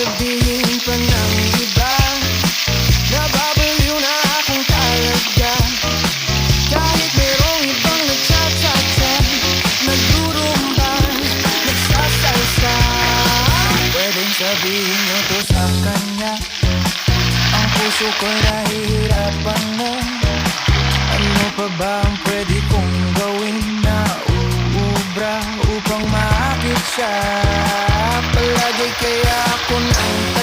sabihin pa ng iba, nababaliw na akong talaga. Kahit merong ibang nagchat-chat, nagrurumba, nagsasalsa. Pwedeng sabihin nyo to sa kanya, ang puso ko'y nahihirapan na. Ano pa ba ang pwede kong gawin na uubra upang maakit siya? Palagi kaya ako nang